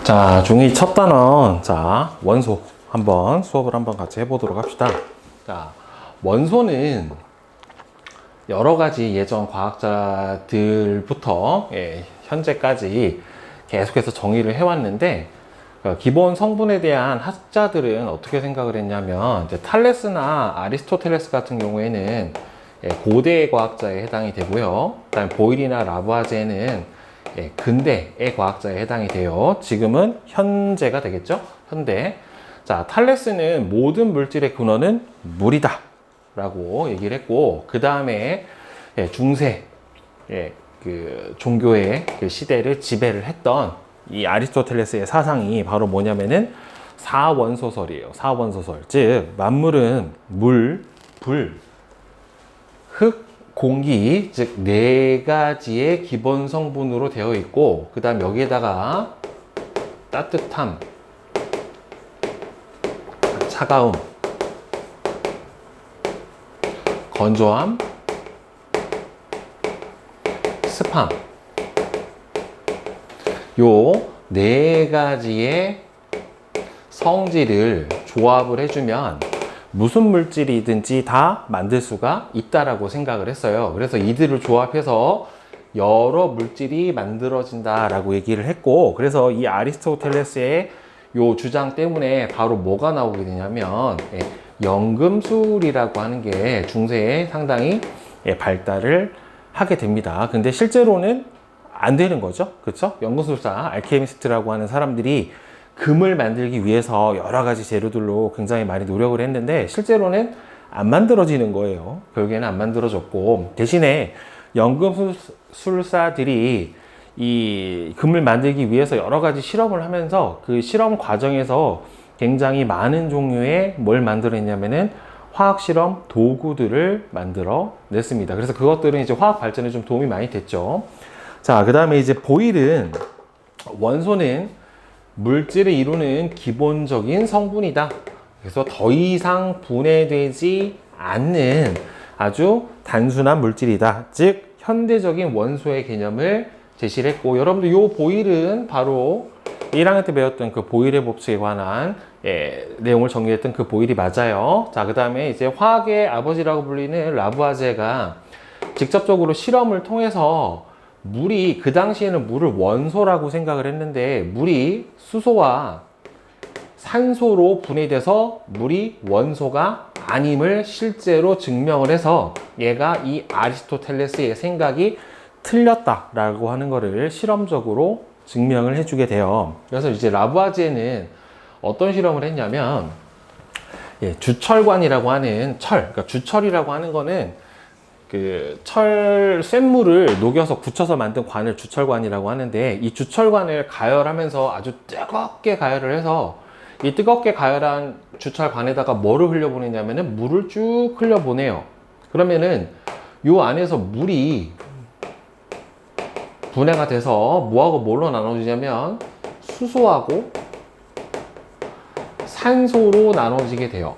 자, 중2 첫 단원, 자, 원소 수업을 한번 같이 해보도록 합시다. 자, 원소는 여러 가지 예전 과학자들부터 현재까지 계속해서 정의를 해왔는데, 기본 성분에 대한 학자들은 어떻게 생각을 했냐면, 이제 탈레스나 아리스토텔레스 같은 경우에는 고대 과학자에 해당이 되고요. 그다음에 보일이나 라부아제는 근대의 과학자에 해당이 돼요. 지금은 현재가 되겠죠? 현대. 자, 탈레스는 모든 물질의 근원은 물이다 라고 얘기를 했고, 그 다음에 중세 그 종교의 그 시대를 지배를 했던 이 아리스토텔레스의 사상이 바로 뭐냐면은 사원소설이에요. 사원소설. 즉 만물은 물, 불, 흙, 공기, 즉 네 가지의 기본 성분으로 되어 있고, 그 다음 여기에다가 따뜻함, 차가움, 건조함, 습함, 요 네 가지의 성질을 조합을 해주면 무슨 물질이든지 다 만들 수가 있다라고 생각을 했어요. 그래서 이들을 조합해서 여러 물질이 만들어진다라고 얘기를 했고, 그래서 이 아리스토텔레스의 요 주장 때문에 바로 뭐가 나오게 되냐면 연금술이라고 하는 게 중세에 상당히 발달을 하게 됩니다. 근데 실제로는 안 되는 거죠. 그렇죠? 연금술사, 알케미스트라고 하는 사람들이 금을 만들기 위해서 여러 가지 재료들로 굉장히 많이 노력을 했는데 실제로는 안 만들어지는 거예요. 결국에는 안 만들어졌고, 대신에 연금술사들이 이 금을 만들기 위해서 여러 가지 실험을 하면서 그 실험 과정에서 굉장히 많은 종류의 뭘 만들어냈냐면은 화학 실험 도구들을 만들어 냈습니다. 그래서 그것들은 이제 화학 발전에 좀 도움이 많이 됐죠. 자, 그 다음에 이제 보일은 원소는 물질을 이루는 기본적인 성분이다. 그래서 더 이상 분해되지 않는 아주 단순한 물질이다. 즉 현대적인 원소의 개념을 제시를 했고, 여러분들 요 보일은 바로 1학년 때 배웠던 그 보일의 법칙에 관한 내용을 정리했던 그 보일이 맞아요. 자, 그 다음에 이제 화학의 아버지라고 불리는 라부아제가 직접적으로 실험을 통해서 물이, 그 당시에는 물을 원소라고 생각을 했는데 물이 수소와 산소로 분해돼서 물이 원소가 아님을 실제로 증명을 해서 얘가 이 아리스토텔레스의 생각이 틀렸다라고 하는 것을 실험적으로 증명을 해주게 돼요. 그래서 이제 라부아제는 어떤 실험을 했냐면 주철관이라고 하는 그러니까 주철이라고 하는 거는 그 쇳물을 녹여서 굳혀서 만든 관을 주철관이라고 하는데, 이 주철관을 가열하면서 아주 뜨겁게 가열을 해서 이 뜨겁게 가열한 주철관에다가 뭐를 흘려보내냐면은 물을 쭉 흘려보내요. 그러면은 요 안에서 물이 분해가 돼서 뭐하고 뭘로 나눠지냐면 수소하고 산소로 나눠지게 돼요.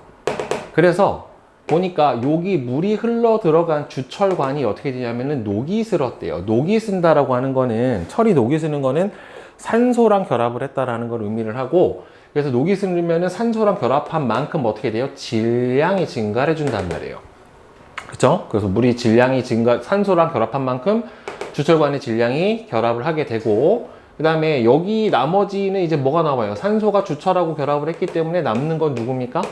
그래서 보니까 여기 물이 흘러 들어간 주철관이 어떻게 되냐면은 녹이 슬었대요. 녹이 쓴다라고 하는 거는, 철이 녹이 쓰는 거는 산소랑 결합을 했다라는 걸 의미를 하고, 그래서 녹이 쓰면은 산소랑 결합한 만큼 어떻게 돼요? 질량이 증가를 해준단 말이에요. 그쵸? 그래서 물이 질량이 산소랑 결합한 만큼 주철관의 질량이 결합을 하게 되고, 그 다음에 여기 나머지는 이제 뭐가 나와요? 산소가 주철하고 결합을 했기 때문에 남는 건 누굽니까?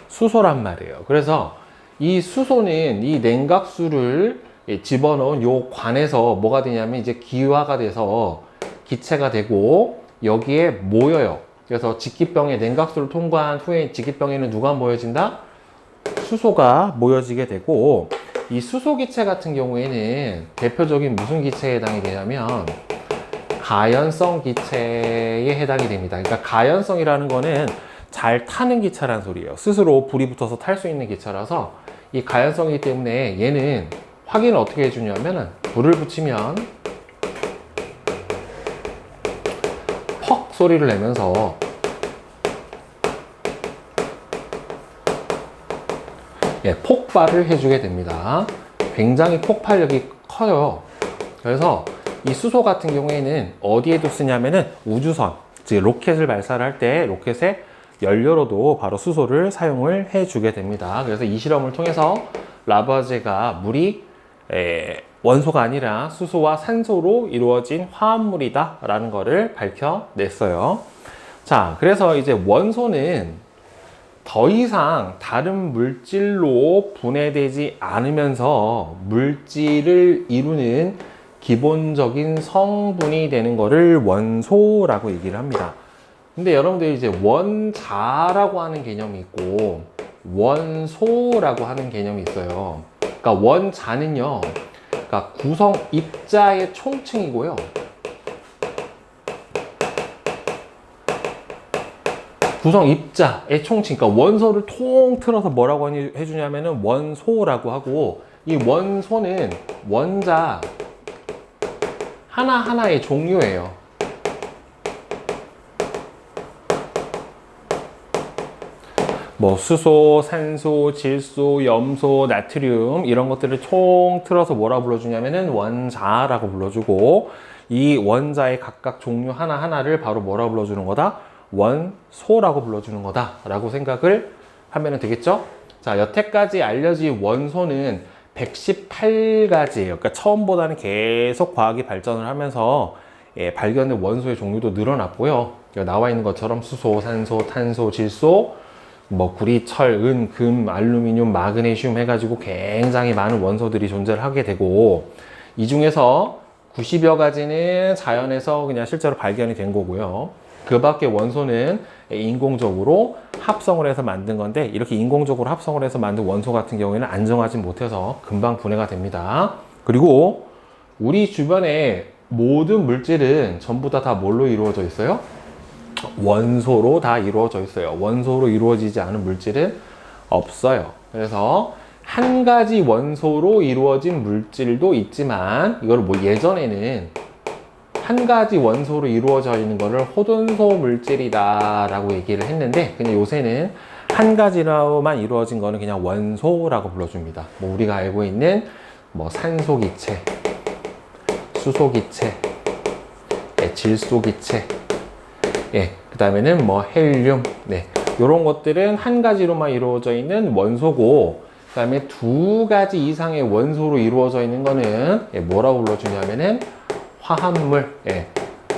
수소란 말이에요. 그래서 이 수소는 이 냉각수를 집어넣은 요 관에서 뭐가 되냐면 이제 기화가 돼서 기체가 되고 여기에 모여요. 그래서 직기병에 냉각수를 통과한 후에 직기병에는 누가 모여진다? 수소가 모여지게 되고, 이 수소 기체 같은 경우에는 대표적인 무슨 기체에 해당이 되냐면 가연성 기체에 해당이 됩니다. 그러니까 가연성이라는 거는 잘 타는 기체라는 소리예요. 스스로 불이 붙어서 탈 수 있는 기체라서 이 가연성이기 때문에 얘는 확인을 어떻게 해주냐면 불을 붙이면 퍽 소리를 내면서 폭발을 해주게 됩니다. 굉장히 폭발력이 커요. 그래서 이 수소 같은 경우에는 어디에도 쓰냐면은 우주선, 즉 로켓을 발사를 할 때 로켓의 연료로도 바로 수소를 사용을 해주게 됩니다. 그래서 이 실험을 통해서 라부아제가 물이 원소가 아니라 수소와 산소로 이루어진 화합물이다 라는 것을 밝혀냈어요. 자, 그래서 이제 원소는 더 이상 다른 물질로 분해되지 않으면서 물질을 이루는 기본적인 성분이 되는 것을 원소라고 얘기를 합니다. 근데 여러분들 이제 원자라고 하는 개념이 있고 원소라고 하는 개념이 있어요. 그러니까 원자는요, 그러니까 구성 입자의 총칭이고요. 구성 입자의 총칭, 그러니까 원소를 통틀어서 뭐라고 해주냐면은 원소라고 하고, 이 원소는 원자 하나하나의 종류예요. 뭐 수소, 산소, 질소, 염소, 나트륨 이런 것들을 통틀어서 뭐라 불러주냐면은 원자라고 불러주고, 이 원자의 각각 종류 하나하나를 바로 뭐라 불러주는 거다? 원소라고 불러주는 거다 라고 생각을 하면 되겠죠? 자, 여태까지 알려진 원소는 118가지예요. 그러니까 처음보다는 계속 과학이 발전을 하면서 발견된 원소의 종류도 늘어났고요. 나와 있는 것처럼 수소, 산소, 탄소, 질소, 뭐 구리, 철, 은, 금, 알루미늄, 마그네슘 해가지고 굉장히 많은 원소들이 존재를 하게 되고, 이 중에서 90여 가지는 자연에서 그냥 실제로 발견이 된 거고요. 그 밖에 원소는 인공적으로 합성을 해서 만든 건데, 이렇게 인공적으로 합성을 해서 만든 원소 같은 경우에는 안정하지 못해서 금방 분해가 됩니다. 그리고 우리 주변에 모든 물질은 전부 다 뭘로 이루어져 있어요? 원소로 다 이루어져 있어요. 원소로 이루어지지 않은 물질은 없어요. 그래서 한 가지 원소로 이루어진 물질도 있지만, 이걸 뭐 예전에는 한 가지 원소로 이루어져 있는 것을 호돈소 물질이다 라고 얘기를 했는데, 그냥 요새는 한 가지로만 이루어진 거는 그냥 원소라고 불러줍니다. 뭐 우리가 알고 있는 뭐 산소기체, 수소기체, 질소기체, 그 다음에는 뭐 헬륨, 이런 것들은 한 가지로만 이루어져 있는 원소고, 그 다음에 두 가지 이상의 원소로 이루어져 있는 거는 뭐라고 불러주냐면은 화합물,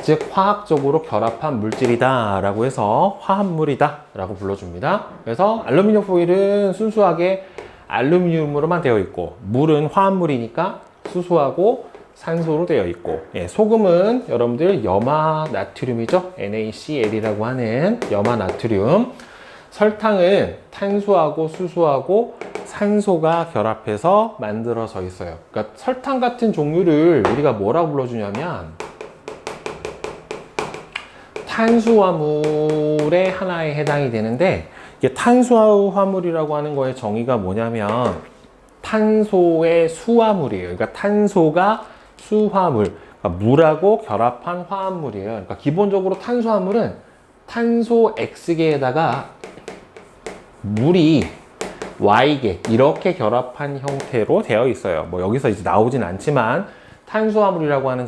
즉 화학적으로 결합한 물질이다 라고 해서 화합물이다 라고 불러줍니다. 그래서 알루미늄 포일은 순수하게 알루미늄으로만 되어 있고, 물은 화합물이니까 수소하고 산소로 되어 있고, 소금은 여러분들 염화 나트륨이죠. NaCl이라고 하는 염화 나트륨. 설탕은 탄수하고 수소하고 산소가 결합해서 만들어져 있어요. 그러니까 설탕 같은 종류를 우리가 뭐라고 불러주냐면 탄수화물의 하나에 해당이 되는데, 이게 탄수화물이라고 하는 거의 정의가 뭐냐면 탄소의 수화물이에요. 그러니까 탄소가 수화물, 그러니까 물하고 결합한 화합물이에요. 그러니까 기본적으로 탄수화물은 탄소 X계에다가 물이 Y계 이렇게 결합한 형태로 되어 있어요. 뭐 여기서 이제 나오진 않지만 탄수화물이라고 하는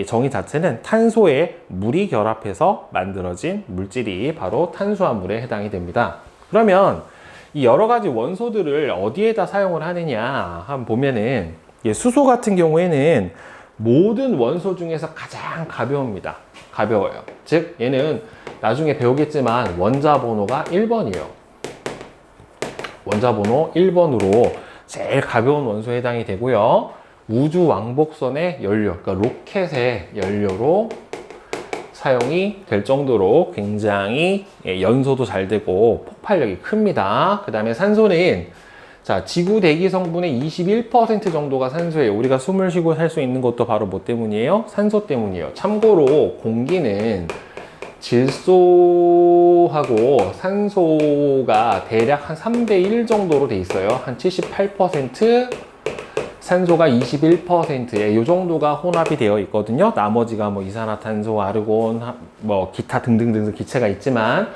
정의 자체는 탄소에 물이 결합해서 만들어진 물질이 바로 탄수화물에 해당이 됩니다. 그러면 이 여러 가지 원소들을 어디에다 사용을 하느냐 한번 보면은, 수소 같은 경우에는 모든 원소 중에서 가장 가벼웁니다. 가벼워요. 즉 얘는 나중에 배우겠지만 원자 번호가 1번이에요. 원자 번호 1번으로 제일 가벼운 원소에 해당이 되고요. 우주 왕복선의 연료, 그러니까 로켓의 연료로 사용이 될 정도로 굉장히 연소도 잘 되고 폭발력이 큽니다. 그 다음에 산소는 지구 대기 성분의 21% 정도가 산소예요. 우리가 숨을 쉬고 살 수 있는 것도 바로 뭐 때문이에요? 산소 때문이에요. 참고로 공기는 질소하고 산소가 대략 한 3대1 정도로 돼 있어요. 한 78%, 산소가 21%에 이 정도가 혼합이 되어 있거든요. 나머지가 뭐 이산화탄소, 아르곤, 뭐 기타 등등등 기체가 있지만,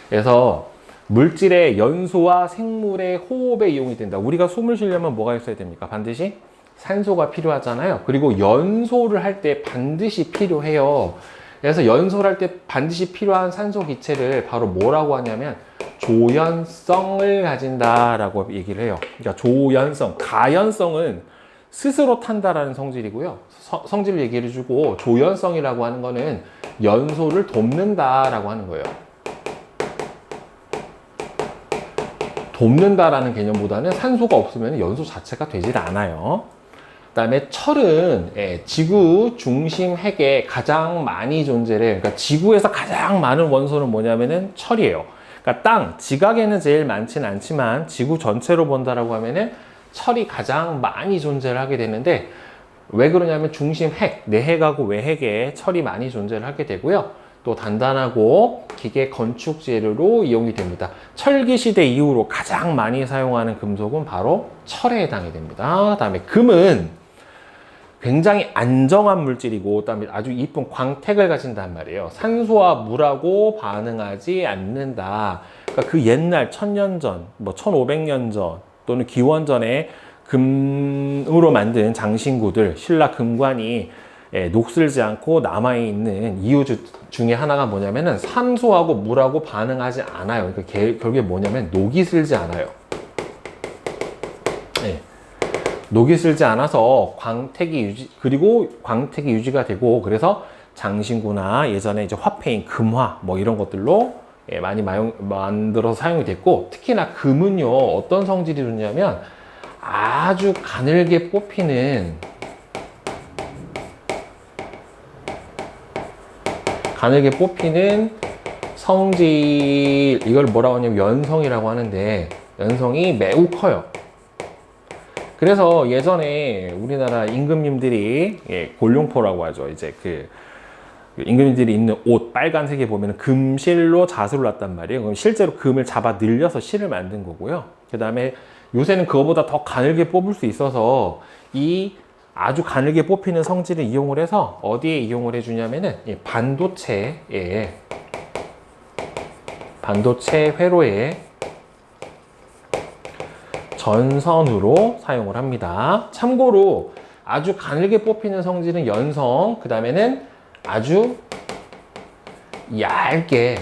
그래서 물질의 연소와 생물의 호흡에 이용이 된다. 우리가 숨을 쉬려면 뭐가 있어야 됩니까? 반드시 산소가 필요하잖아요. 그리고 연소를 할 때 반드시 필요해요. 그래서 연소를 할 때 반드시 필요한 산소 기체를 바로 뭐라고 하냐면 조연성을 가진다라고 얘기를 해요. 그러니까 조연성, 가연성은 스스로 탄다라는 성질이고요. 성질을 얘기를 해주고 조연성이라고 하는 거는 연소를 돕는다라고 하는 거예요. 돕는다라는 개념보다는 산소가 없으면 연소 자체가 되질 않아요. 그 다음에 철은 지구 중심 핵에 가장 많이 존재를 해요. 그러니까 지구에서 가장 많은 원소는 뭐냐면은 철이에요. 그러니까 땅, 지각에는 제일 많지는 않지만 지구 전체로 본다라고 하면은 철이 가장 많이 존재를 하게 되는데, 왜 그러냐면 중심 핵, 내핵하고 외핵에 철이 많이 존재를 하게 되고요. 또 단단하고 기계 건축 재료로 이용이 됩니다. 철기 시대 이후로 가장 많이 사용하는 금속은 바로 철에 해당이 됩니다. 그다음에 금은 굉장히 안정한 물질이고, 그다음에 아주 이쁜 광택을 가진단 말이에요. 산소와 물하고 반응하지 않는다. 그러니까 그 옛날 1000년 전, 뭐 1500년 전 또는 기원전에 금으로 만든 장신구들, 신라 금관이 녹슬지 않고 남아있는 이유 중에 하나가 뭐냐면은 산소하고 물하고 반응하지 않아요. 그러니까 결국에 뭐냐면 녹이 슬지 않아요. 네. 녹이 슬지 않아서 그리고 광택이 유지가 되고, 그래서 장신구나 예전에 이제 화폐인 금화 뭐 이런 것들로 많이 만들어서 사용이 됐고, 특히나 금은요 어떤 성질이 좋냐면 아주 가늘게 뽑히는 성질, 이걸 뭐라고 하냐면 연성이라고 하는데, 연성이 매우 커요. 그래서 예전에 우리나라 임금님들이 골룡포라고 하죠. 이제 그 임금님들이 입는 옷 빨간색에 보면 금실로 자수를 놨단 말이에요. 그럼 실제로 금을 잡아 늘려서 실을 만든 거고요. 그 다음에 요새는 그거보다 더 가늘게 뽑을 수 있어서 이 아주 가늘게 뽑히는 성질을 이용을 해서 어디에 이용을 해주냐면은 반도체 회로에 전선으로 사용을 합니다. 참고로 아주 가늘게 뽑히는 성질은 연성, 그 다음에는 아주 얇게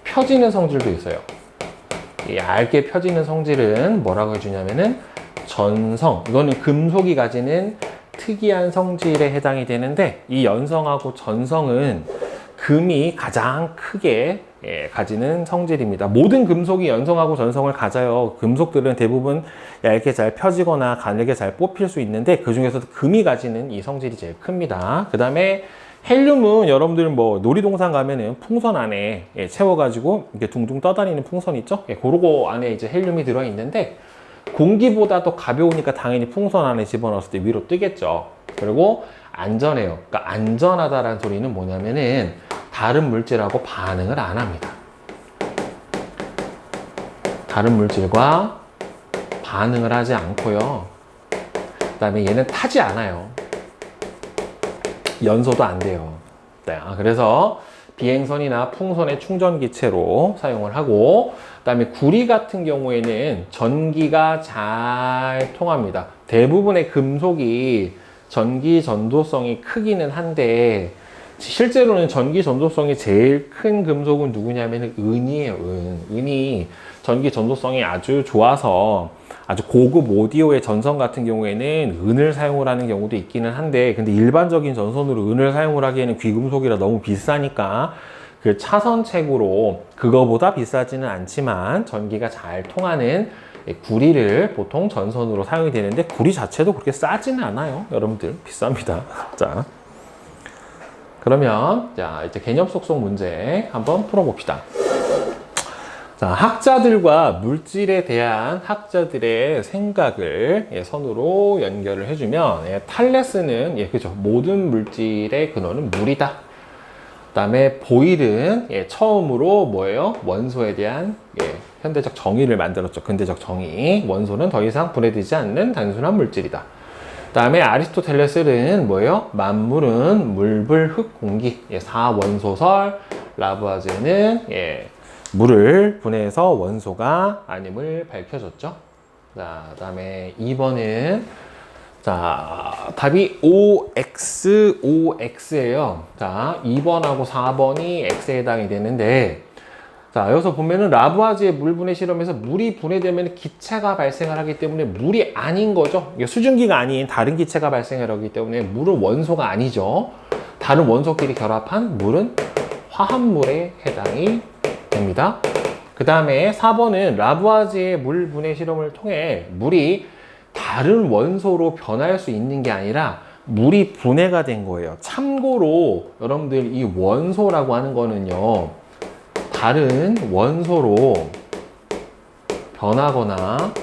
펴지는 성질도 있어요. 얇게 펴지는 성질은 뭐라고 해주냐면은 전성. 이거는 금속이 가지는 특이한 성질에 해당이 되는데, 이 연성하고 전성은 금이 가장 크게 가지는 성질입니다. 모든 금속이 연성하고 전성을 가져요. 금속들은 대부분 얇게 잘 펴지거나 가늘게 잘 뽑힐 수 있는데, 그 중에서도 금이 가지는 이 성질이 제일 큽니다. 그 다음에 헬륨은 여러분들 뭐 놀이동산 가면은 풍선 안에 채워가지고 이렇게 둥둥 떠다니는 풍선 있죠? 그러고 안에 이제 헬륨이 들어있는데, 공기보다 더 가벼우니까 당연히 풍선 안에 집어넣었을 때 위로 뜨겠죠. 그리고 안전해요. 그러니까 안전하다라는 소리는 뭐냐면은 다른 물질하고 반응을 안 합니다. 다른 물질과 반응을 하지 않고요. 그 다음에 얘는 타지 않아요. 연소도 안 돼요. 네, 그래서 비행선이나 풍선의 충전기체로 사용을 하고, 그 다음에 구리 같은 경우에는 전기가 잘 통합니다. 대부분의 금속이 전기 전도성이 크기는 한데, 실제로는 전기 전도성이 제일 큰 금속은 누구냐면 은이에요. 은이 전기 전도성이 아주 좋아서 아주 고급 오디오의 전선 같은 경우에는 은을 사용을 하는 경우도 있기는 한데, 근데 일반적인 전선으로 은을 사용을 하기에는 귀금속이라 너무 비싸니까 그 차선책으로 그거보다 비싸지는 않지만 전기가 잘 통하는 구리를 보통 전선으로 사용이 되는데, 구리 자체도 그렇게 싸지는 않아요. 여러분들 비쌉니다. 자, 그러면 이제 개념 속성 문제 한번 풀어봅시다. 자, 학자들과 물질에 대한 학자들의 생각을 선으로 연결을 해주면, 탈레스는 그죠, 모든 물질의 근원은 물이다. 그 다음에 보일은 처음으로 뭐예요? 원소에 대한 현대적 정의를 만들었죠. 근대적 정의. 원소는 더 이상 분해되지 않는 단순한 물질이다. 그 다음에 아리스토텔레스는 뭐예요? 만물은 물, 불, 흙, 공기. 4원소설. 라부아제는 물을 분해해서 원소가 아님을 밝혀줬죠. 자, 그 다음에 2번은 자, 답이 OX예요. 자, 2번하고 4번이 X에 해당이 되는데, 자, 여기서 보면은 라부아지의 물 분해 실험에서 물이 분해되면 기체가 발생을 하기 때문에 물이 아닌 거죠. 이게 수증기가 아닌 다른 기체가 발생을 하기 때문에 물은 원소가 아니죠. 다른 원소끼리 결합한 물은 화합물에 해당이 됩니다. 그 다음에 4번은 라부아지의 물 분해 실험을 통해 물이 다른 원소로 변할 수 있는 게 아니라 물이 분해가 된 거예요. 참고로 여러분들 이 원소라고 하는 거는요, 다른 원소로 변하거나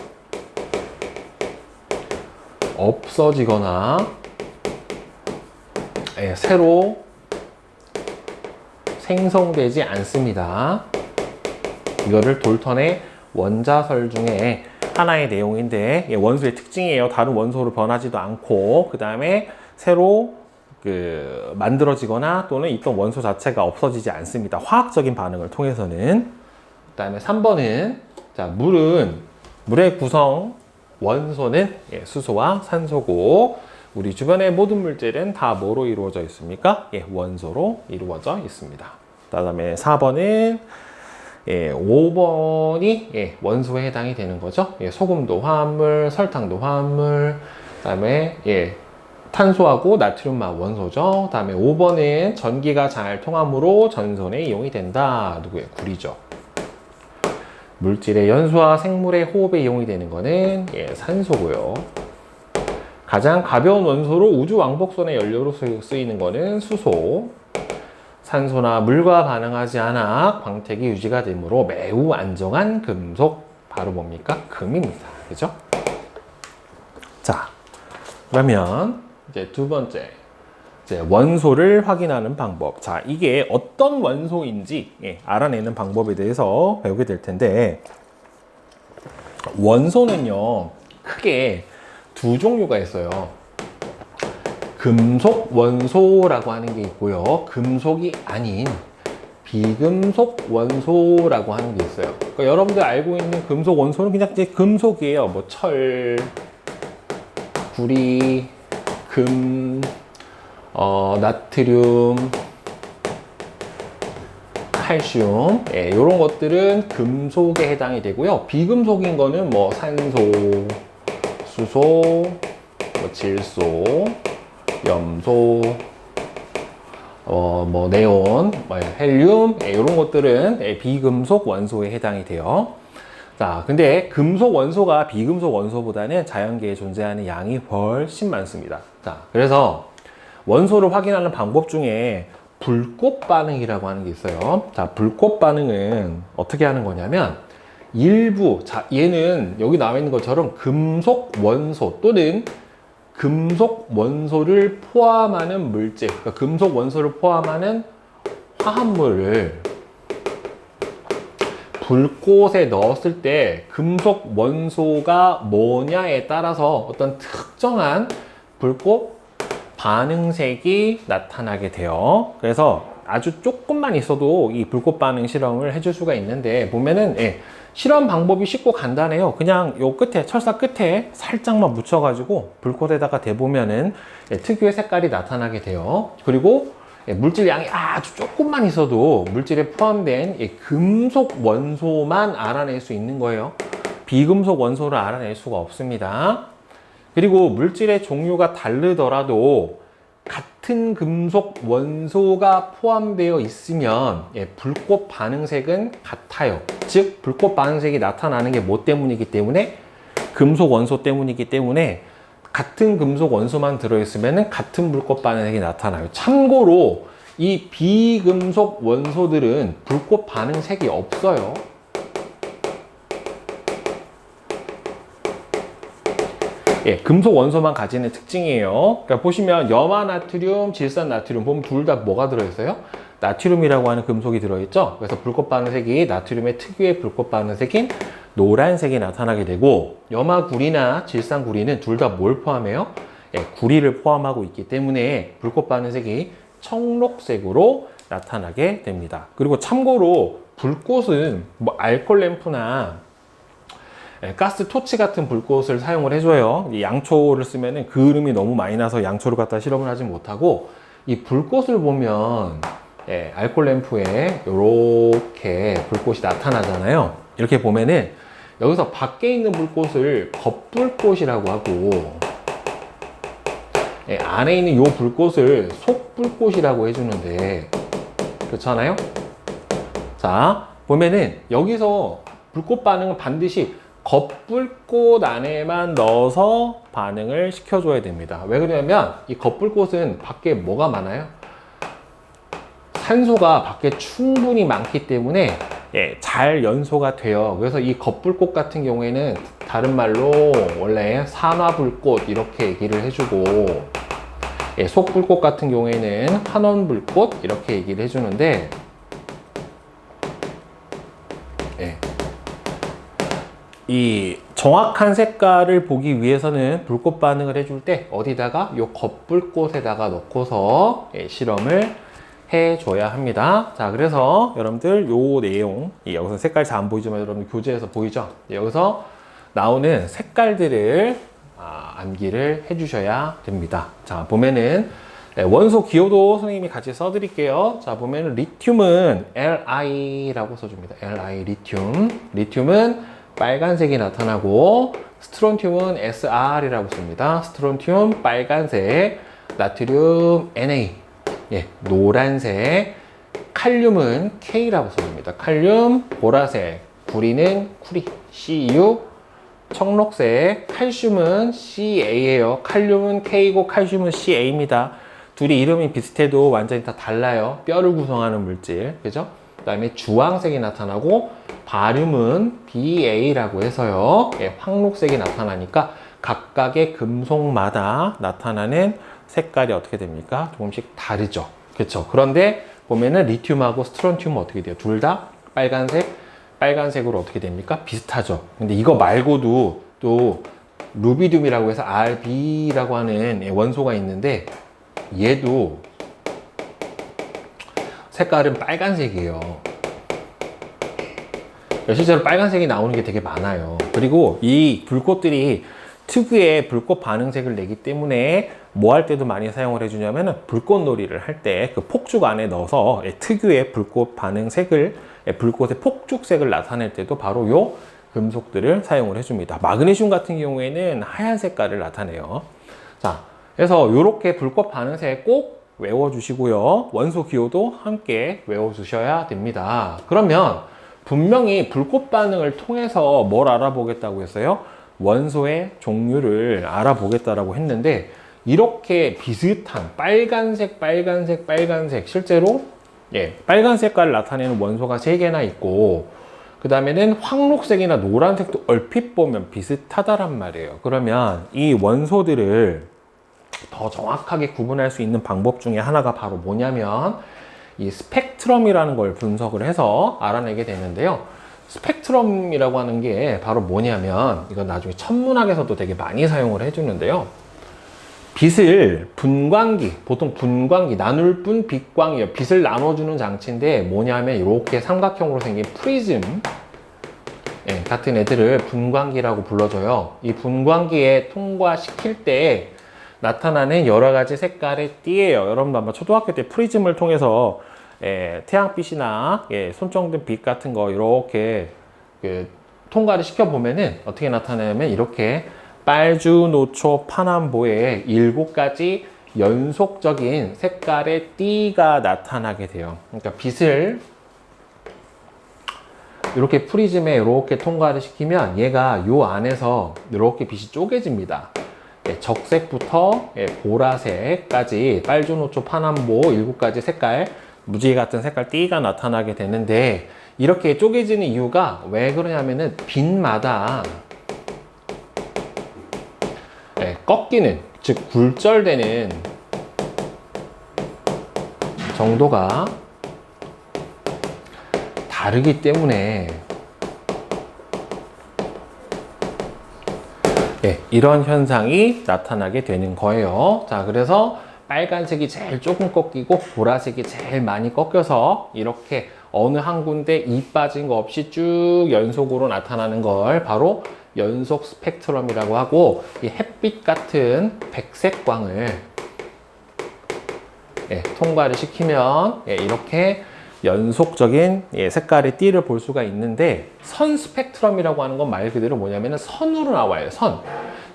없어지거나 새로 생성되지 않습니다. 이거를 돌턴의 원자설 중에 하나의 내용인데, 원소의 특징이에요. 다른 원소로 변하지도 않고, 그 다음에 새로 만들어지거나 또는 있던 원소 자체가 없어지지 않습니다. 화학적인 반응을 통해서는. 그 다음에 3번은, 자, 물의 구성 원소는 수소와 산소고, 우리 주변의 모든 물질은 다 뭐로 이루어져 있습니까? 원소로 이루어져 있습니다. 그 다음에 4번은 5번이 원소에 해당이 되는 거죠. 소금도 화합물, 설탕도 화합물, 그 다음에 탄소하고 나트륨만 원소죠. 그 다음에 5번은 전기가 잘 통하므로 전선에 이용이 된다. 누구예요? 구리죠. 물질의 연소와 생물의 호흡에 이용이 되는 거는 산소고요. 가장 가벼운 원소로 우주 왕복선의 연료로 쓰이는 거는 수소. 산소나 물과 반응하지 않아 광택이 유지가 되므로 매우 안정한 금속, 바로 뭡니까? 금입니다. 그죠? 자, 그러면 이제 두 번째, 이제 원소를 확인하는 방법. 자, 이게 어떤 원소인지 알아내는 방법에 대해서 배우게 될 텐데, 원소는요, 크게 두 종류가 있어요. 금속 원소라고 하는 게 있고요. 금속이 아닌 비금속 원소라고 하는 게 있어요. 그러니까 여러분들 알고 있는 금속 원소는 그냥 이제 금속이에요. 뭐 철, 구리, 금, 나트륨, 칼슘, 이런 것들은 금속에 해당이 되고요. 비금속인 거는 뭐 산소, 수소, 뭐 질소, 염소, 뭐 네온, 헬륨, 이런 것들은 비금속 원소에 해당이 돼요. 자, 근데 금속 원소가 비금속 원소보다는 자연계에 존재하는 양이 훨씬 많습니다. 자, 그래서 원소를 확인하는 방법 중에 불꽃 반응이라고 하는 게 있어요. 자, 불꽃 반응은 어떻게 하는 거냐면, 일부, 자, 얘는 여기 나와 있는 것처럼 금속 원소 또는 금속 원소를 포함하는 물질, 그러니까 금속 원소를 포함하는 화합물을 불꽃에 넣었을 때 금속 원소가 뭐냐에 따라서 어떤 특정한 불꽃 반응색이 나타나게 돼요. 그래서 아주 조금만 있어도 이 불꽃 반응 실험을 해줄 수가 있는데, 보면은 실험 방법이 쉽고 간단해요. 그냥 요 끝에, 철사 끝에 살짝만 묻혀가지고 불꽃에다가 대보면은 특유의 색깔이 나타나게 돼요. 그리고 물질 양이 아주 조금만 있어도 물질에 포함된 금속 원소만 알아낼 수 있는 거예요. 비금속 원소를 알아낼 수가 없습니다. 그리고 물질의 종류가 다르더라도 같은 금속 원소가 포함되어 있으면 불꽃 반응색은 같아요. 즉 불꽃 반응색이 나타나는 게 뭐 때문이기 때문에, 금속 원소 때문이기 때문에 같은 금속 원소만 들어있으면 같은 불꽃 반응색이 나타나요. 참고로 이 비금속 원소들은 불꽃 반응색이 없어요. 금속 원소만 가지는 특징이에요. 그러니까 보시면 염화나트륨, 질산나트륨 보면 둘 다 뭐가 들어있어요? 나트륨이라고 하는 금속이 들어있죠. 그래서 불꽃 반응색이 나트륨의 특유의 불꽃 반응색인 노란색이 나타나게 되고, 염화구리나 질산구리는 둘 다 뭘 포함해요? 구리를 포함하고 있기 때문에 불꽃 반응색이 청록색으로 나타나게 됩니다. 그리고 참고로 불꽃은 뭐 알콜 램프나 가스 토치 같은 불꽃을 사용을 해줘요. 이 양초를 쓰면은 그음이 너무 많이 나서 양초를 갖다 실험을 하지 못하고, 이 불꽃을 보면 알코올 램프에 이렇게 불꽃이 나타나잖아요. 이렇게 보면은 여기서 밖에 있는 불꽃을 겉불꽃이라고 하고, 안에 있는 이 불꽃을 속불꽃이라고 해주는데, 그렇잖아요? 자, 보면은 여기서 불꽃 반응은 반드시 겉불꽃 안에만 넣어서 반응을 시켜줘야 됩니다. 왜 그러냐면 이 겉불꽃은 밖에 뭐가 많아요? 산소가 밖에 충분히 많기 때문에 잘 연소가 돼요. 그래서 이 겉불꽃 같은 경우에는 다른 말로 원래 산화불꽃 이렇게 얘기를 해주고, 속불꽃 같은 경우에는 환원불꽃 이렇게 얘기를 해주는데, 이 정확한 색깔을 보기 위해서는 불꽃 반응을 해줄 때 어디다가 요 겉불꽃에다가 넣고서 실험을 해줘야 합니다. 자, 그래서 여러분들 요 내용, 여기서 색깔 잘 안 보이지만 여러분 교재에서 보이죠? 여기서 나오는 색깔들을 암기를 해주셔야 됩니다. 자, 보면은 원소 기호도 선생님이 같이 써드릴게요. 자, 보면은 리튬은 Li라고 써줍니다. Li, 리튬은 빨간색이 나타나고, 스트론튬은 SR이라고 씁니다. 스트론튬 빨간색, 나트륨 Na, 노란색, 칼륨은 K라고 써줍니다. 칼륨 보라색, 구리는 쿠리, Cu, 청록색, 칼슘은 CA예요. 칼륨은 K고 칼슘은 CA입니다. 둘이 이름이 비슷해도 완전히 다 달라요. 뼈를 구성하는 물질, 그죠? 그 다음에 주황색이 나타나고, 바륨은 BA라고 해서요, 황록색이 나타나니까 각각의 금속마다 나타나는 색깔이 어떻게 됩니까? 조금씩 다르죠. 그렇죠? 그런데 보면은 리튬하고 스트론튬은 어떻게 돼요? 둘 다 빨간색으로 어떻게 됩니까? 비슷하죠. 근데 이거 말고도 또 루비듐이라고 해서 RB라고 하는 원소가 있는데, 얘도 색깔은 빨간색이에요. 실제로 빨간색이 나오는 게 되게 많아요. 그리고 이 불꽃들이 특유의 불꽃 반응색을 내기 때문에 뭐 할 때도 많이 사용을 해주냐면, 불꽃놀이를 할 때 그 폭죽 안에 넣어서 특유의 불꽃 반응색을, 불꽃의 폭죽색을 나타낼 때도 바로 요 금속들을 사용을 해줍니다. 마그네슘 같은 경우에는 하얀 색깔을 나타내요. 자, 그래서 이렇게 불꽃 반응색 꼭 외워주시고요. 원소 기호도 함께 외워주셔야 됩니다. 그러면 분명히 불꽃 반응을 통해서 뭘 알아보겠다고 했어요? 원소의 종류를 알아보겠다라고 했는데, 이렇게 비슷한 빨간색, 실제로 빨간 색깔을 나타내는 원소가 3개나 있고, 그 다음에는 황록색이나 노란색도 얼핏 보면 비슷하다란 말이에요. 그러면 이 원소들을 더 정확하게 구분할 수 있는 방법 중에 하나가 바로 뭐냐면, 이 스펙트럼이라는 걸 분석을 해서 알아내게 되는데요. 스펙트럼이라고 하는 게 바로 뭐냐면, 이건 나중에 천문학에서도 되게 많이 사용을 해주는데요. 빛을 분광기, 보통 분광기, 나눌 뿐 빛광이요. 빛을 나눠주는 장치인데 뭐냐면 이렇게 삼각형으로 생긴 프리즘 같은 애들을 분광기라고 불러줘요. 이 분광기에 통과시킬 때 나타나는 여러 가지 색깔의 띠예요. 여러분도 아마 초등학교 때 프리즘을 통해서 태양빛이나 손정든 빛 같은 거 이렇게 통과를 시켜보면은 어떻게 나타나냐면, 이렇게 빨주, 노초, 파남보의 7가지 연속적인 색깔의 띠가 나타나게 돼요. 그러니까 빛을 이렇게 프리즘에 이렇게 통과를 시키면 얘가 요 안에서 이렇게 빛이 쪼개집니다. 적색부터 보라색까지 빨주, 노초, 파남보 7가지 색깔, 무지개 같은 색깔 띠가 나타나게 되는데, 이렇게 쪼개지는 이유가 왜 그러냐면은 빛마다 꺾이는, 즉 굴절되는 정도가 다르기 때문에 이런 현상이 나타나게 되는 거예요. 자, 그래서 빨간색이 제일 조금 꺾이고 보라색이 제일 많이 꺾여서 이렇게 어느 한 군데 이 빠진 거 없이 쭉 연속으로 나타나는 걸 바로 연속 스펙트럼이라고 하고, 이 햇빛 같은 백색 광을 통과를 시키면 이렇게 연속적인 색깔의 띠를 볼 수가 있는데, 선 스펙트럼이라고 하는 건 말 그대로 뭐냐면 선으로 나와요. 선.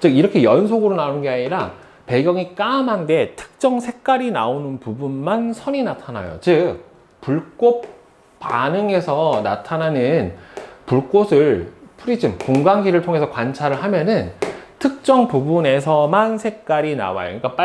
즉 이렇게 연속으로 나오는 게 아니라 배경이 까만데 특정 색깔이 나오는 부분만 선이 나타나요. 즉 불꽃 반응에서 나타나는 불꽃을 프리즘, 분광기를 통해서 관찰을 하면은 특정 부분에서만 색깔이 나와요. 그러니까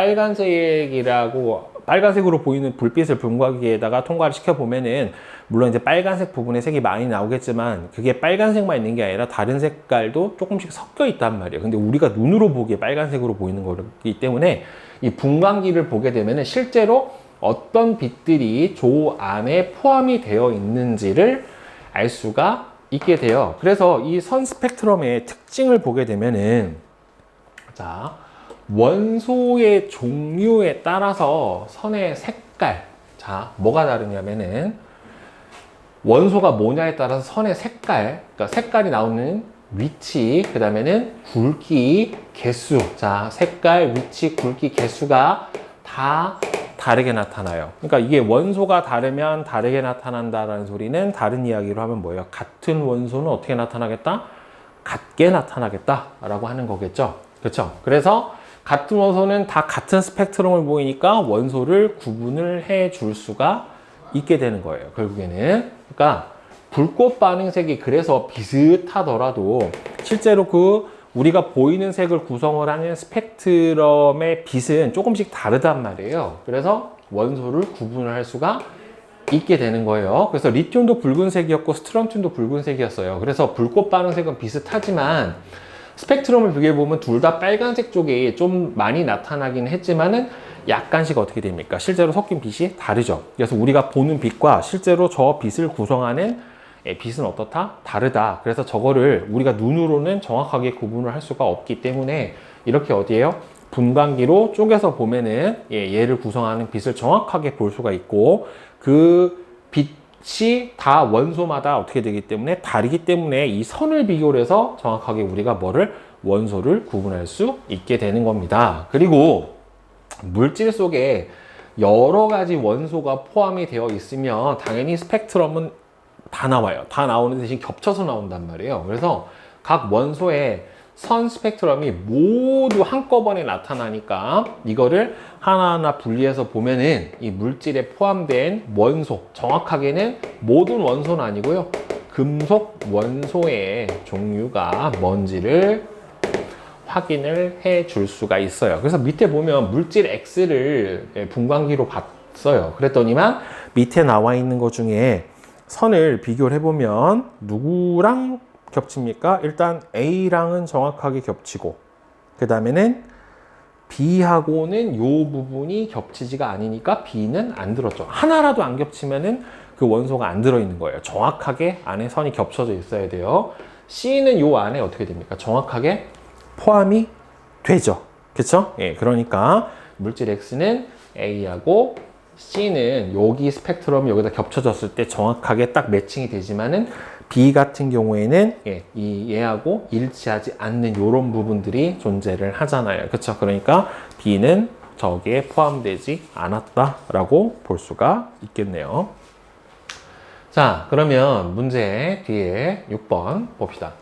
빨간색으로 보이는 불빛을 분광기에다가 통과를 시켜보면은, 물론 이제 빨간색 부분에 색이 많이 나오겠지만 그게 빨간색만 있는 게 아니라 다른 색깔도 조금씩 섞여 있단 말이에요. 근데 우리가 눈으로 보기에 빨간색으로 보이는 거기 때문에 이 분광기를 보게 되면은 실제로 어떤 빛들이 조 안에 포함이 되어 있는지를 알 수가 있게 돼요. 그래서 이 선 스펙트럼의 특징을 보게 되면은, 자, 원소의 종류에 따라서 선의 색깔, 자, 뭐가 다르냐면은 원소가 뭐냐에 따라서 선의 색깔, 그러니까 색깔이 나오는 위치, 그 다음에는 굵기, 개수. 자, 색깔, 위치, 굵기, 개수가 다 다르게 나타나요. 그러니까 이게 원소가 다르면 다르게 나타난다라는 소리는 다른 이야기로 하면 뭐예요? 같은 원소는 어떻게 나타나겠다? 같게 나타나겠다라고 하는 거겠죠. 그렇죠? 그래서 같은 원소는 다 같은 스펙트럼을 보이니까 원소를 구분을 해 줄 수가 있게 되는 거예요. 결국에는. 그러니까 불꽃 반응색이 그래서 비슷하더라도 실제로 우리가 보이는 색을 구성을 하는 스펙트럼의 빛은 조금씩 다르단 말이에요. 그래서 원소를 구분을 할 수가 있게 되는 거예요. 그래서 리튬도 붉은색이었고 스트론튬도 붉은색이었어요. 그래서 불꽃 반응색은 비슷하지만 스펙트럼을 비교해보면 둘 다 빨간색 쪽에 좀 많이 나타나긴 했지만은 약간씩 어떻게 됩니까? 실제로 섞인 빛이 다르죠. 그래서 우리가 보는 빛과 실제로 저 빛을 구성하는 빛은 어떻다? 다르다. 그래서 저거를 우리가 눈으로는 정확하게 구분을 할 수가 없기 때문에 이렇게 어디에요? 분광기로 쪼개서 보면은 얘를 구성하는 빛을 정확하게 볼 수가 있고, 그 빛이 다 원소마다 어떻게 되기 때문에 다르기 때문에 이 선을 비교를 해서 정확하게 우리가 원소를 구분할 수 있게 되는 겁니다. 그리고 물질 속에 여러 가지 원소가 포함이 되어 있으면 당연히 스펙트럼은 다 나와요. 다 나오는 대신 겹쳐서 나온단 말이에요. 그래서 각 원소의 선 스펙트럼이 모두 한꺼번에 나타나니까 이거를 하나하나 분리해서 보면은 이 물질에 포함된 원소, 정확하게는 모든 원소는 아니고요, 금속 원소의 종류가 뭔지를 확인을 해 줄 수가 있어요. 그래서 밑에 보면 물질 X를 분광기로 봤어요. 그랬더니만 밑에 나와 있는 것 중에 선을 비교를 해보면 누구랑 겹칩니까? 일단 A랑은 정확하게 겹치고, 그 다음에는 B하고는 요 부분이 겹치지가 않으니까 B는 안 들었죠. 하나라도 안 겹치면은 그 원소가 안 들어있는 거예요. 정확하게 안에 선이 겹쳐져 있어야 돼요. C는 요 안에 어떻게 됩니까? 정확하게 포함이 되죠. 그쵸? 예, 그러니까 물질 X는 A하고 C는 여기 스펙트럼이 여기다 겹쳐졌을 때 정확하게 딱 매칭이 되지만은 B 같은 경우에는 얘하고 일치하지 않는 이런 부분들이 존재를 하잖아요. 그쵸? 그러니까 B는 저기에 포함되지 않았다라고 볼 수가 있겠네요. 자, 그러면 문제 뒤에 6번 봅시다.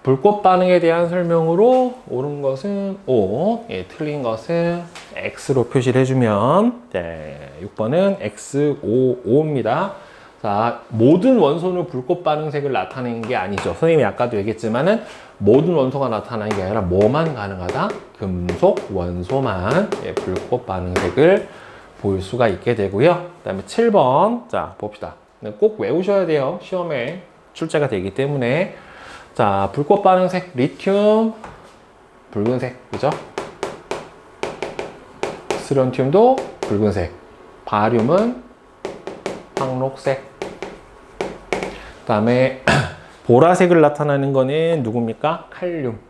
불꽃 반응에 대한 설명으로 옳은 것은 O, 틀린 것은 X로 표시를 해주면, 6번은 X, O, O입니다. 자, 모든 원소는 불꽃 반응색을 나타내는 게 아니죠. 선생님이 아까도 얘기했지만은 모든 원소가 나타나는 게 아니라 뭐만 가능하다? 금속 원소만 불꽃 반응색을 볼 수가 있게 되고요. 그 다음에 7번, 자, 봅시다. 꼭 외우셔야 돼요. 시험에 출제가 되기 때문에. 자, 불꽃 반응색, 리튬, 붉은색, 그죠? 스론튬도 붉은색, 바륨은 황록색. 그 다음에 보라색을 나타나는 거는 누굽니까? 칼륨.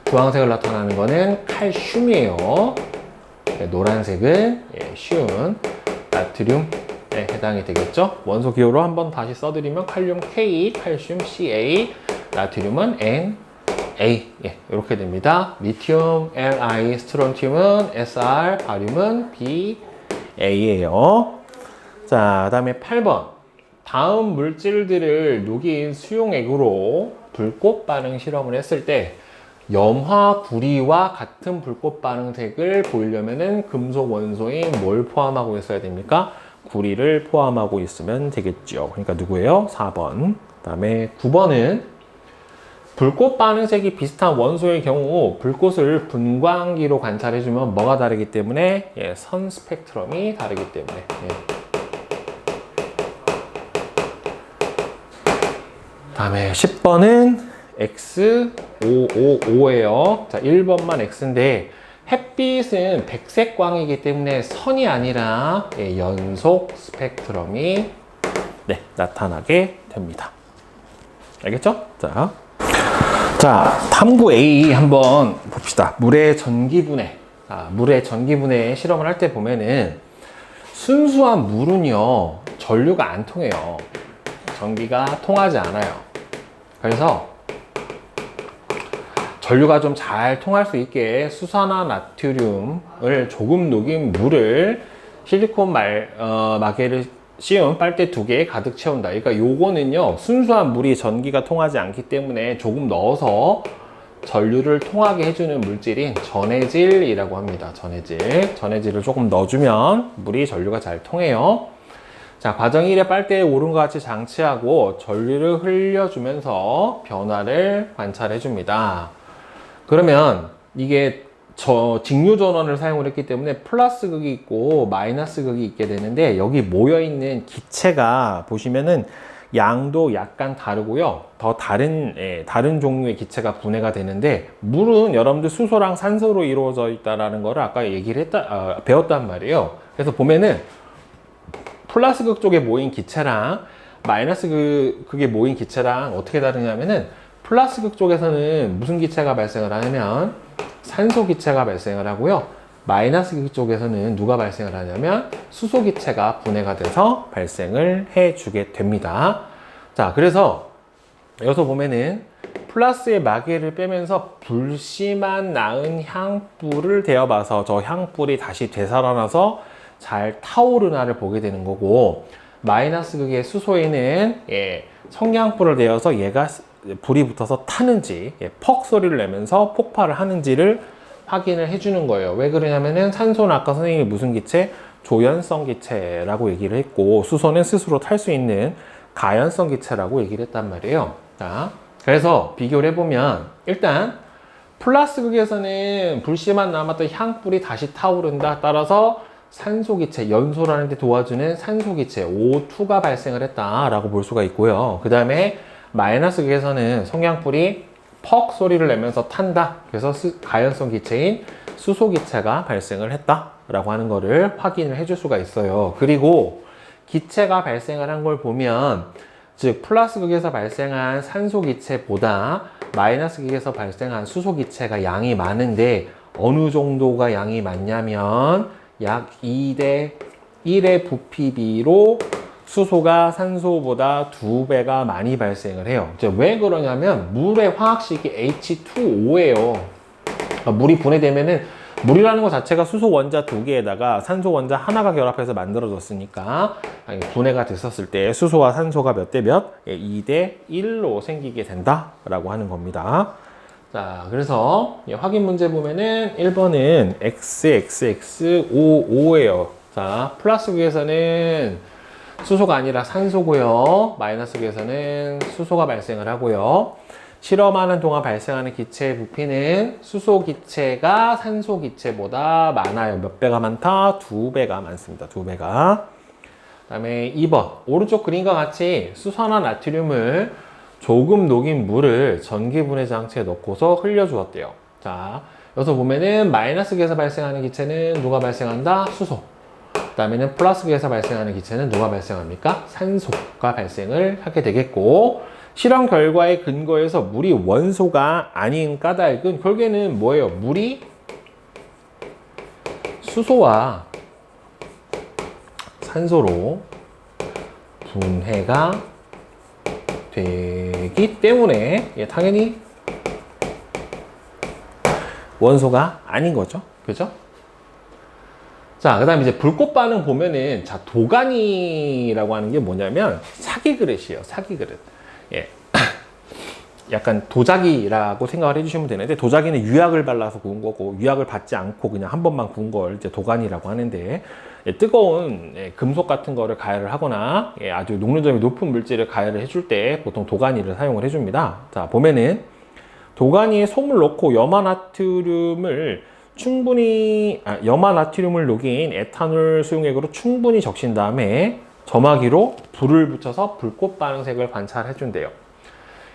주황색을 나타나는 거는 칼슘이에요. 노란색은 슘. 나트륨에 해당이 되겠죠. 원소 기호로 한번 다시 써드리면 칼륨 K, 칼슘 CA, 나트륨은 N, A 이렇게 됩니다. 리튬 Li, 스트론튬은 Sr, 바륨은 B, A예요. 자, 그다음에 8번. 다음 물질들을 녹인 수용액으로 불꽃 반응 실험을 했을 때 염화 구리와 같은 불꽃 반응색을 보이려면은 금속 원소인 뭘 포함하고 있어야 됩니까? 구리를 포함하고 있으면 되겠죠. 그러니까 누구예요? 4번. 그다음에 9번은 불꽃 반응색이 비슷한 원소의 경우 불꽃을 분광기로 관찰해주면 뭐가 다르기 때문에 선 스펙트럼이 다르기 때문에 다음에 10번은 X555예요. 자, 1번만 X인데 햇빛은 백색광이기 때문에 선이 아니라 연속 스펙트럼이 나타나게 됩니다. 알겠죠? 자, 탐구 A 한번 봅시다. 물의 전기분해. 물의 전기분해 실험을 할 때 보면은 순수한 물은요, 전류가 안 통해요. 전기가 통하지 않아요. 그래서 전류가 좀 잘 통할 수 있게 수산화 나트륨을 조금 녹인 물을 실리콘 마개를 씌운 빨대 2개에 가득 채운다. 그러니까 요거는요, 순수한 물이 전기가 통하지 않기 때문에 조금 넣어서 전류를 통하게 해주는 물질인 전해질이라고 합니다. 전해질을 조금 넣어주면 물이 전류가 잘 통해요. 자, 과정 1의 빨대에 오름과 같이 장치하고 전류를 흘려주면서 변화를 관찰해 줍니다. 그러면 이게 직류 전원을 사용을 했기 때문에 플러스 극이 있고 마이너스 극이 있게 되는데, 여기 모여있는 기체가 보시면은 양도 약간 다르고요. 더 다른 종류의 기체가 분해가 되는데, 물은 여러분들 수소랑 산소로 이루어져 있다라는 거를 아까 배웠단 말이에요. 그래서 보면은 플러스 극 쪽에 모인 기체랑 마이너스 극에 모인 기체랑 어떻게 다르냐면은, 플러스 극 쪽에서는 무슨 기체가 발생을 하냐면 산소 기체가 발생을 하고요. 마이너스 극 쪽에서는 누가 발생을 하냐면 수소 기체가 분해가 돼서 발생을 해주게 됩니다. 자, 그래서 여기서 보면은 플러스의 마개를 빼면서 불씨만 나은 향불을 데워봐서 저 향불이 다시 되살아나서 잘 타오르나를 보게 되는 거고, 마이너스 극의 수소에는 성냥불을 데워서 얘가 불이 붙어서 타는지 퍽 소리를 내면서 폭발을 하는지를 확인을 해주는 거예요. 왜 그러냐면은 산소는 아까 선생님이 무슨 기체? 조연성 기체라고 얘기를 했고, 수소는 스스로 탈 수 있는 가연성 기체라고 얘기를 했단 말이에요. 자, 그래서 비교를 해보면 일단 플러스 극에서는 불씨만 남았던 향불이 다시 타오른다. 따라서 산소 기체, 연소라는 데 도와주는 산소 기체 O2가 발생을 했다라고 볼 수가 있고요. 그 다음에 마이너스 극에서는 성냥불이 퍽 소리를 내면서 탄다. 그래서 가연성 기체인 수소 기체가 발생을 했다라고 하는 거를 확인을 해줄 수가 있어요. 그리고 기체가 발생을 한 걸 보면, 즉 플러스 극에서 발생한 산소 기체보다 마이너스 극에서 발생한 수소 기체가 양이 많은데, 어느 정도가 양이 많냐면 약 2대 1의 부피비로 수소가 산소보다 2배가 많이 발생을 해요. 왜 그러냐면 물의 화학식이 H2O예요. 물이 분해되면은, 물이라는 것 자체가 수소 원자 2개에다가 산소 원자 하나가 결합해서 만들어졌으니까 분해가 됐었을 때 수소와 산소가 몇 대 몇? 2대 1로 생기게 된다라고 하는 겁니다. 자, 그래서 확인 문제 보면은 1번은 XXX55예요. 자, 플러스 극에서는 수소가 아니라 산소고요. 마이너스 극에서는 수소가 발생을 하고요. 실험하는 동안 발생하는 기체의 부피는 수소 기체가 산소 기체보다 많아요. 몇 배가 많다? 2배가 많습니다. 2배가. 그 다음에 2번. 오른쪽 그림과 같이 수산화 나트륨을 조금 녹인 물을 전기분해 장치에 넣고서 흘려주었대요. 자, 여기서 보면은 마이너스 극에서 발생하는 기체는 누가 발생한다? 수소. 그 다음에는 플러스 극에서 발생하는 기체는 누가 발생합니까? 산소가 발생을 하게 되겠고, 실험 결과에 근거해서 물이 원소가 아닌 까닭은 결국에는 뭐예요? 물이 수소와 산소로 분해가 되기 때문에 당연히 원소가 아닌 거죠. 그죠? 자, 그 다음에 이제 불꽃 반응 보면은, 자, 도가니라고 하는 게 뭐냐면, 사기 그릇이에요. 사기 그릇. 예. 약간 도자기라고 생각을 해주시면 되는데, 도자기는 유약을 발라서 구운 거고, 유약을 받지 않고 그냥 한 번만 구운 걸 이제 도가니라고 하는데, 예, 뜨거운 금속 같은 거를 가열을 하거나, 예, 아주 녹는점이 높은 물질을 가열을 해줄 때 보통 도가니를 사용을 해줍니다. 자, 보면은, 도가니에 솜을 넣고 염화나트륨을 염화나트륨을 녹인 에탄올 수용액으로 충분히 적신 다음에 점화기로 불을 붙여서 불꽃 반응색을 관찰해 준대요.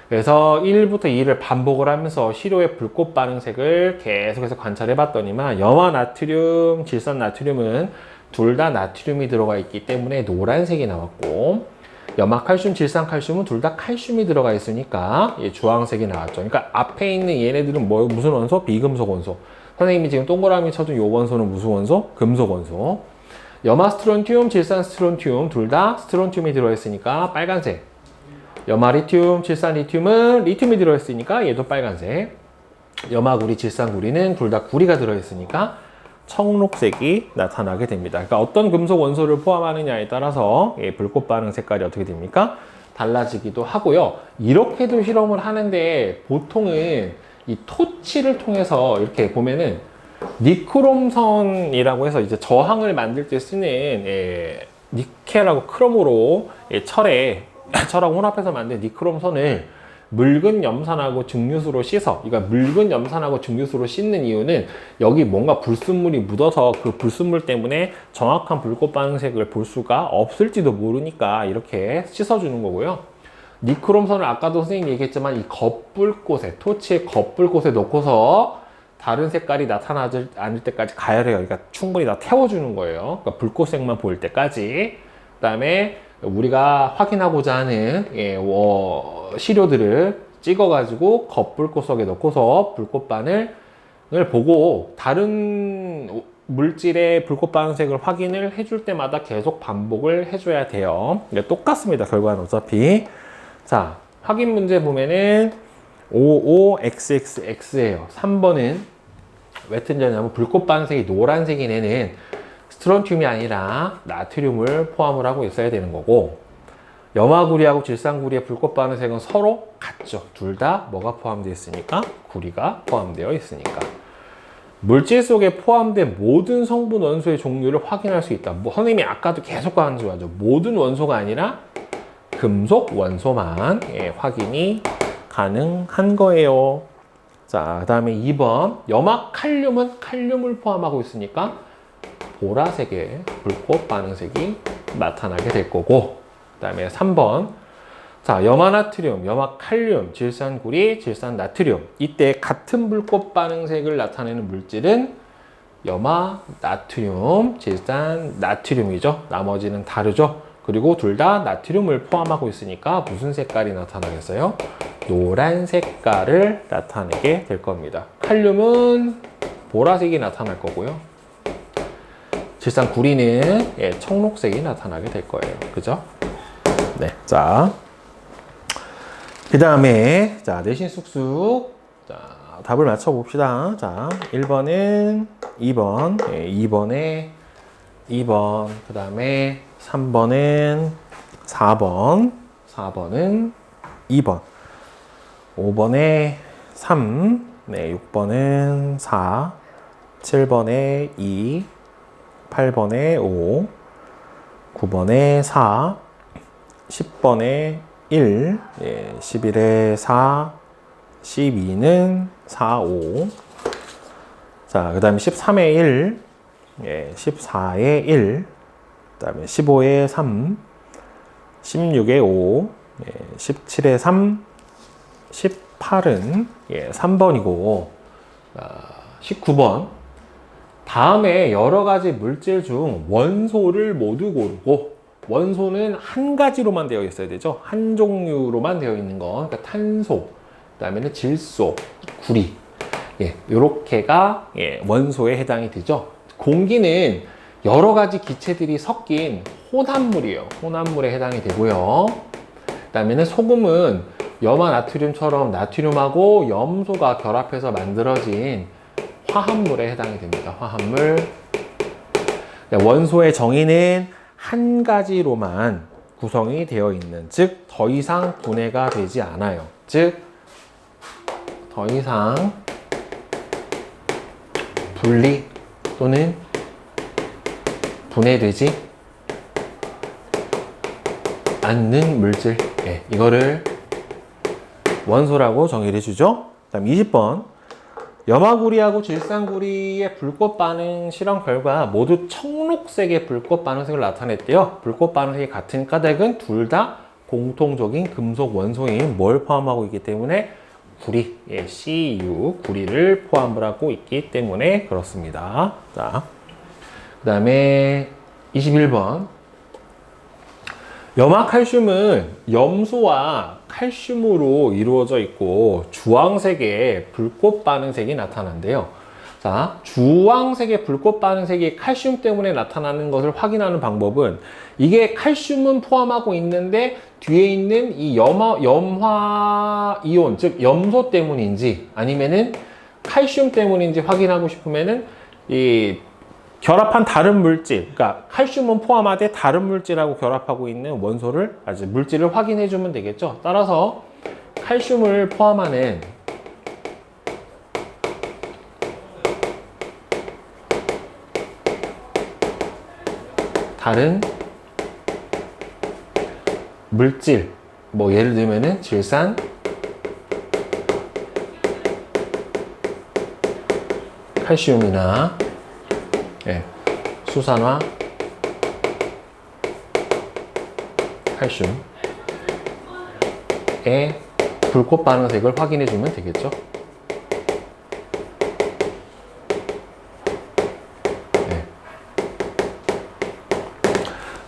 그래서 1부터 2를 반복을 하면서 시료의 불꽃 반응색을 계속해서 관찰해 봤더니만 염화나트륨, 질산나트륨은 둘 다 나트륨이 들어가 있기 때문에 노란색이 나왔고, 염화칼슘, 질산칼슘은 둘 다 칼슘이 들어가 있으니까 주황색이 나왔죠. 그러니까 앞에 있는 얘네들은 무슨 원소? 비금속 원소. 선생님이 지금 동그라미 쳐준 요 원소는 무슨 원소? 금속 원소. 염화스트론튬, 질산스트론튬 둘 다 스트론튬이 들어있으니까 빨간색. 염화리튬, 질산리튬은 리튬이 들어있으니까 얘도 빨간색. 염화구리, 질산구리는 둘 다 구리가 들어있으니까 청록색이 나타나게 됩니다. 그러니까 어떤 금속 원소를 포함하느냐에 따라서 불꽃 반응 색깔이 어떻게 됩니까? 달라지기도 하고요. 이렇게도 실험을 하는데 보통은 이 토치를 통해서 이렇게 보면은 니크롬선이라고 해서 이제 저항을 만들 때 쓰는 니켈하고 크롬으로 철하고 혼합해서 만든 니크롬선을 묽은 염산하고 증류수로 씻어. 그러니까 묽은 염산하고 증류수로 씻는 이유는 여기 뭔가 불순물이 묻어서 그 불순물 때문에 정확한 불꽃 반응색을 볼 수가 없을지도 모르니까 이렇게 씻어주는 거고요. 니크롬선을 아까도 선생님이 얘기했지만 이 겉불꽃에, 토치의 겉불꽃에 넣고서 다른 색깔이 나타나지 않을 때까지 가열해요. 그러니까 충분히 다 태워주는 거예요. 그러니까 불꽃색만 보일 때까지. 그 다음에 우리가 확인하고자 하는 시료들을 찍어가지고 겉불꽃 속에 넣고서 불꽃 반응을 보고 다른 물질의 불꽃 반응색을 확인을 해줄 때마다 계속 반복을 해줘야 돼요. 똑같습니다. 결과는 어차피. 자, 확인 문제 보면은 55XXX예요. 3번은 왜 틀렸냐면 불꽃 반응색이 노란색인 애는 스트론튬이 아니라 나트륨을 포함을 하고 있어야 되는 거고, 염화구리하고 질산구리의 불꽃 반응색은 서로 같죠. 둘 다 뭐가 포함되어 있으니까? 구리가 포함되어 있으니까. 물질 속에 포함된 모든 성분 원소의 종류를 확인할 수 있다. 선생님이 아까도 계속 강조하죠. 모든 원소가 아니라 금속 원소만 확인이 가능한 거예요. 자, 그 다음에 2번. 염화칼륨은 칼륨을 포함하고 있으니까 보라색의 불꽃 반응색이 나타나게 될 거고, 그 다음에 3번. 자, 염화나트륨, 염화칼륨, 질산구리, 질산나트륨. 이때 같은 불꽃 반응색을 나타내는 물질은 염화나트륨, 질산나트륨이죠. 나머지는 다르죠. 그리고 둘 다 나트륨을 포함하고 있으니까 무슨 색깔이 나타나겠어요? 노란 색깔을 나타내게 될 겁니다. 칼륨은 보라색이 나타날 거고요. 질산구리는 청록색이 나타나게 될 거예요. 그죠? 네. 자, 그 다음에 내신 쑥쑥 답을 맞춰 봅시다. 자, 1번은 2번, 2번에 2번, 그 다음에 3번은 4번, 4번은 2번, 5번에 3, 6번은 4, 7번에 2, 8번에 5, 9번에 4, 10번에 1, 11에 4, 12는 4, 5. 자, 그 다음에 13에 1, 14에 1, 그 다음에 15에 3, 16에 5, 17에 3, 18은 3번이고, 19번. 다음에 여러 가지 물질 중 원소를 모두 고르고, 원소는 한 가지로만 되어 있어야 되죠. 한 종류로만 되어 있는 거. 그러니까 탄소, 그 다음에는 질소, 구리. 요렇게가 원소에 해당이 되죠. 공기는 여러 가지 기체들이 섞인 혼합물이에요. 혼합물에 해당이 되고요. 그 다음에는 소금은 염화 나트륨처럼 나트륨하고 염소가 결합해서 만들어진 화합물에 해당이 됩니다. 화합물. 원소의 정의는 한 가지로만 구성이 되어 있는, 즉 더 이상 분해가 되지 않아요. 즉 더 이상 분리 또는 분해되지 않는 물질, 이거를 원소라고 정의를 해주죠. 다음 20번. 염화구리하고 질산구리의 불꽃 반응 실험 결과 모두 청록색의 불꽃 반응색을 나타냈대요. 불꽃 반응색이 같은 까닭은 둘 다 공통적인 금속 원소인 뭘 포함하고 있기 때문에 구리, Cu, 구리를 포함을 하고 있기 때문에 그렇습니다. 자, 그 다음에 21번. 염화칼슘은 염소와 칼슘으로 이루어져 있고 주황색의 불꽃 반응색이 나타난대요. 자, 주황색의 불꽃 반응색이 칼슘 때문에 나타나는 것을 확인하는 방법은 이게 칼슘은 포함하고 있는데 뒤에 있는 이 염화 이온, 즉 염소 때문인지 아니면은 칼슘 때문인지 확인하고 싶으면은 이 결합한 다른 물질, 그러니까 칼슘은 포함하되 다른 물질하고 결합하고 있는 원소를, 물질을 확인해 주면 되겠죠. 따라서 칼슘을 포함하는 다른 물질, 뭐 예를 들면은 질산, 칼슘이나 수산화, 칼슘의 불꽃 반응색을 확인해 주면 되겠죠.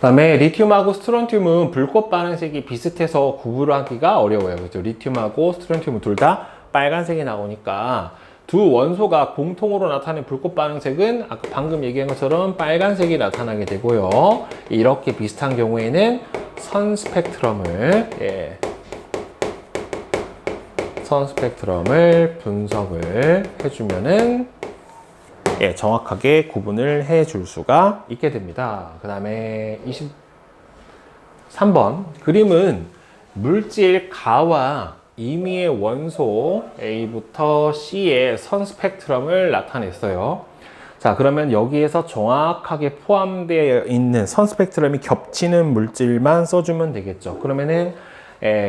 그 다음에 리튬하고 스트론튬은 불꽃 반응색이 비슷해서 구분하기가 어려워요. 그렇죠? 리튬하고 스트론튬은 둘 다 빨간색이 나오니까 두 원소가 공통으로 나타낸 불꽃 반응색은 아까 방금 얘기한 것처럼 빨간색이 나타나게 되고요. 이렇게 비슷한 경우에는 선 스펙트럼을 분석을 해주면은 정확하게 구분을 해줄 수가 있게 됩니다. 그 다음에 23번 그림은 물질 가와 임의의 원소 A부터 C의 선 스펙트럼을 나타냈어요. 자, 그러면 여기에서 정확하게 포함되어 있는 선 스펙트럼이 겹치는 물질만 써주면 되겠죠. 그러면은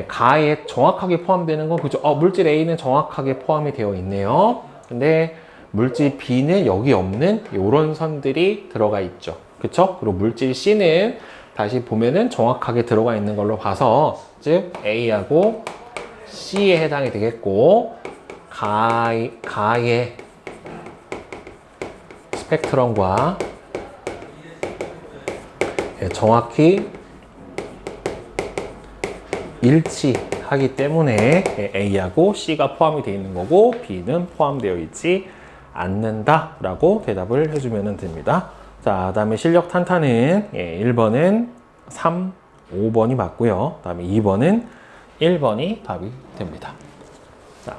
가에 정확하게 포함되는 건 그죠? 물질 A는 정확하게 포함이 되어 있네요. 근데 물질 B는 여기 없는 이런 선들이 들어가 있죠. 그쵸? 그리고 물질 C는 다시 보면은 정확하게 들어가 있는 걸로 봐서, 즉 A하고 C에 해당이 되겠고, 가의 스펙트럼과 정확히 일치하기 때문에 A하고 C가 포함이 되어 있는 거고 B는 포함되어 있지 않는다 라고 대답을 해주면 됩니다. 자, 그 다음에 실력 탄탄은 1번은 3, 5번이 맞고요. 그 다음에 2번은 1번이 답이 됩니다. 자.